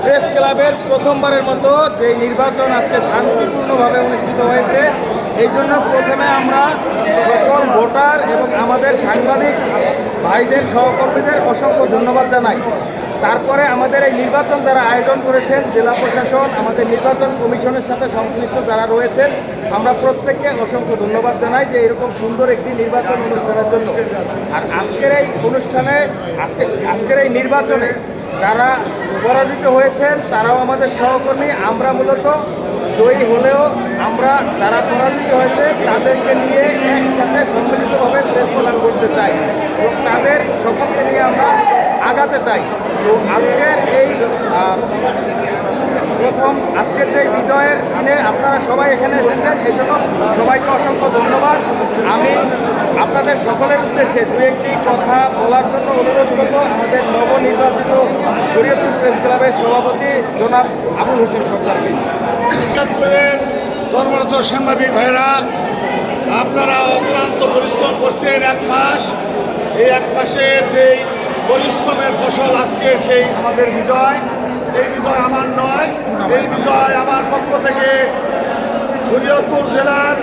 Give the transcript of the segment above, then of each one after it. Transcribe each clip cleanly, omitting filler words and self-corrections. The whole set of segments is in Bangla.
প্রেস ক্লাবের প্রথমবারের মতো যে নির্বাচন আজকে শান্তিপূর্ণভাবে অনুষ্ঠিত হয়েছে, এই জন্য প্রথমে আমরা সকল ভোটার এবং আমাদের সাংবাদিক ভাইদের সহকর্মীদের অসংখ্য ধন্যবাদ জানাই। তারপরে আমাদের এই নির্বাচন যারা আয়োজন করেছেন, জেলা প্রশাসন, আমাদের নির্বাচন কমিশনের সাথে সংশ্লিষ্ট যারা রয়েছেন, আমরা প্রত্যেককে অসংখ্য ধন্যবাদ জানাই যে এরকম সুন্দর একটি নির্বাচন অনুষ্ঠানের জন্য। আর আজকের এই অনুষ্ঠানে আজকের এই নির্বাচনে যারা পরাজিত হয়েছেন তারাও আমাদের সহকর্মী। আমরা মূলত জয়ী হলেও আমরা যারা পরাজিত হয়েছে তাদেরকে নিয়ে একসাথে সম্মিলিতভাবে প্রেস ক্লাব করতে চাই এবং তাদের সকলকে নিয়ে আমরা আগাতে চাই। তো আজকের এই আজকের যে বিজয়ের দিনে আপনারা সবাই এখানে এসেছেন, এই জন্য সবাইকে অসংখ্য ধন্যবাদ। আমি আপনাদের সকলের উদ্দেশ্যে দু একটি কথা বলার জন্য অনুরোধ করব আমাদের নবনির্বাচিত শরীয়তপুর প্রেস ক্লাবের সভাপতি জনাব আবুল হোসেন সরকারকে। কর্মরত সাংবাদিক ভাইরা, আপনারা অক্লান্ত পরিশ্রম করছেন এক মাস। এই এক মাসের যেই পরিশ্রমের ফসল আজকে সেই আমাদের বিজয়। এই বিজয় আমার নয়, এই বিজয় আমার পক্ষ থেকে শরীয়তপুর জেলার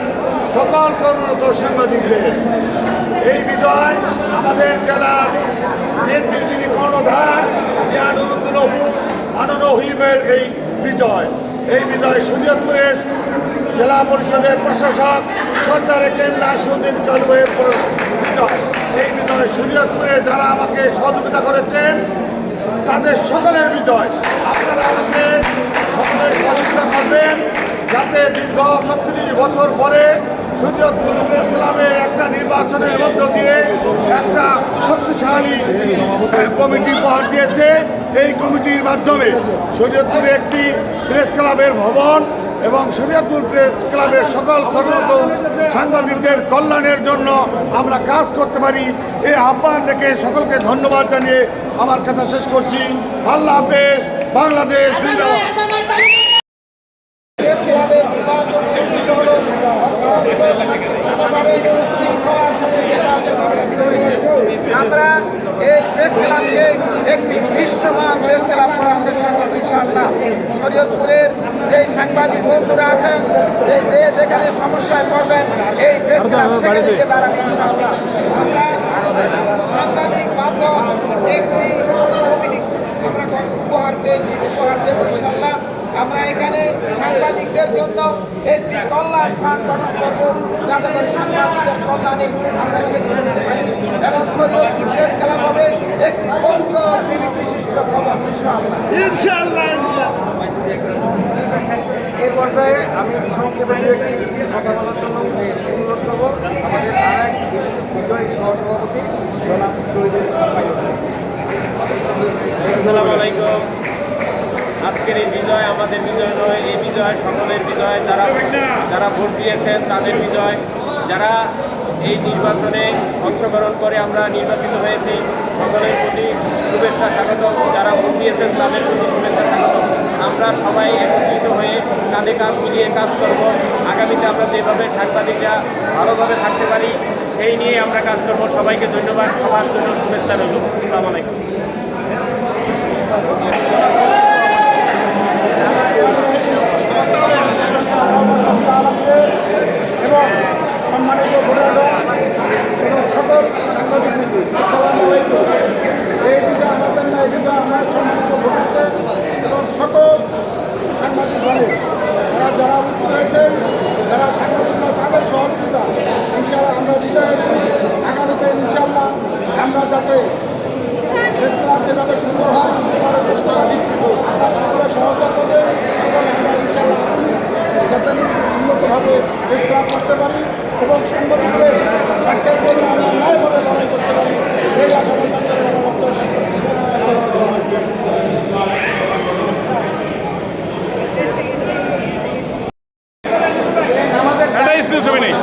সকল কর্মরত সাংবাদিকদের। এই বিজয় আমাদের জেলার বিএনপির যিনি কর্ণধার আনন্দহিমের এই বিজয়। এই বিজয় শরীয়তপুরের জেলা পরিষদের প্রশাসক সর্দারে কেন্দ্র আসুদ্দিন কালুয়ের বিজয়। এই বিজয় শরীয়তপুরে যারা আমাকে সহযোগিতা করেছেন তাদের সকলের বিজয়। আপনারা আমাকে সকলের সহযোগিতা করবেন যাতে দীর্ঘ ৩৬ বছর পরে শরীয়তপুর প্রেস ক্লাবের একটা নির্বাচনের মধ্য দিয়ে একটা শক্তিশালী কমিটি উপহার দিয়েছে। এই কমিটির মাধ্যমে শরীয়তপুরে একটি প্রেস ক্লাবের ভবন এবং শরীয়তপুর প্রেস ক্লাবের সকল কর্মরত সাংবাদিকদের কল্যাণের জন্য আমরা কাজ করতে পারি। এই আহ্বান রেখে সকলকে ধন্যবাদ জানিয়ে আমার কথা শেষ করছি। আল্লাহ হাফেজ। বাংলাদেশ জিন্দাবাদ। প্রেস ক্লাবের নির্বাচন অনুষ্ঠিত হলো অত্যন্ত শান্তিপূর্ণভাবে, শৃঙ্খলার সাথে নির্বাচন অনুষ্ঠিত হয়েছে। আমরা এই প্রেস ক্লাবকে একটি বিশ্বমান প্রেস ক্লাব করার চেষ্টা করব ইনশাআল্লাহ। শরীয়তপুরের যে সাংবাদিক বন্ধুরা আছেন, যে যেখানে সমস্যায় পড়বেন, এই প্রেস ক্লাব সেখানে গিয়ে দাঁড়াবে ইনশাআল্লাহ। আমরা সাংবাদিক বান্ধব একটি কমিটি আমরা উপহার পেয়েছি, উপহার দেবো ইনশাআল্লাহ। আমরা এখানে সাংবাদিকদের জন্য একটি কল্যাণ ফান্ড গঠন করব, যাতে করে সাংবাদিকদের কল্যাণে আমরা সেটি করতে পারি এবং শরীয়তপুর প্রেস ক্লাব হবে একটি বহুদল বিশিষ্ট ভবন ইনশাআল্লাহ। এই পর্যায়ে আমি সংক্ষেপে দু একটি কথা বলার জন্য অনুরোধ করব আমাদের আরেক বিজয়ী সহসভাপতি জনাব শহীদুল ইসলাম ভাই। আসসালামু আলাইকুম। আজকের এই বিজয় আমাদের বিজয় নয়, এই বিজয় সকলের বিজয়। যারা ভোট দিয়েছেন তাদের বিজয়। যারা এই নির্বাচনে অংশগ্রহণ করে আমরা নির্বাচিত হয়েছি, সকলের প্রতি শুভেচ্ছা স্বাগতম। যারা ভোট দিয়েছেন তাদের প্রতি শুভেচ্ছা স্বাগতম। আমরা সবাই একত্রিত হয়ে কাঁধে কাঁধ মিলিয়ে কাজ করব। আগামীতে আমরা যেভাবে সাংবাদিকরা ভালোভাবে থাকতে পারি সেই নিয়ে আমরা কাজ করব। সবাইকে ধন্যবাদ। সবার জন্য শুভেচ্ছা রইল। আসসালামু আলাইকুম। এবং সম্মানিত ভোটারগণ এবং সকল সাংবাদিক মিত্র, আসসালামু আলাইকুম। এই বিজয় আমাদের না, এই বিজয় আমার সম্মানিত ভোটারদের এবং সকল সাংবাদিক দলের যারা উপস্থিত হয়েছেন, যারা সাংবাদিক নয় তাদের সহযোগিতা। ইনশাআল্লাহ আমরা বিজয় হয়েছি। আগামীতে ইনশাআল্লাহ আমরা যাতে প্রেস ক্লাব যেভাবে সুন্দর হয় সুন্দরভাবে করতে পারি, আমরা সকলের সহযোগিতা করবেন এবং আমরা ইনশাআল্লাহ যাতে উন্নতভাবে প্রেস ক্লাব করতে পারি এবং সাংবাদিকদের স্বার্থের জন্য আমরা ন্যায়ভাবে লড়াই করতে পারি, এই আশা প্রদান করে আমার বক্তব্য শেষ করছি। ছবি নেই।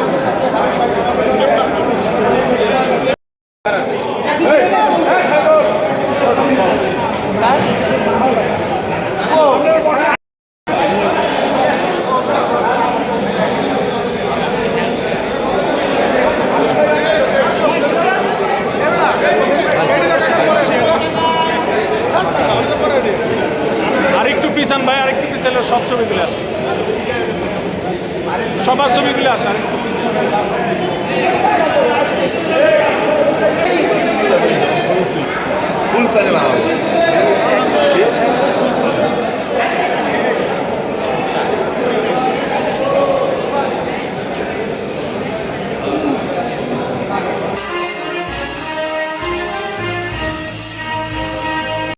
পিছান ভাই, আরেকটু পিছালে সব ছবিগুলো আসে, সবার ছবিগুলো আসে আরেকটু পিছালে।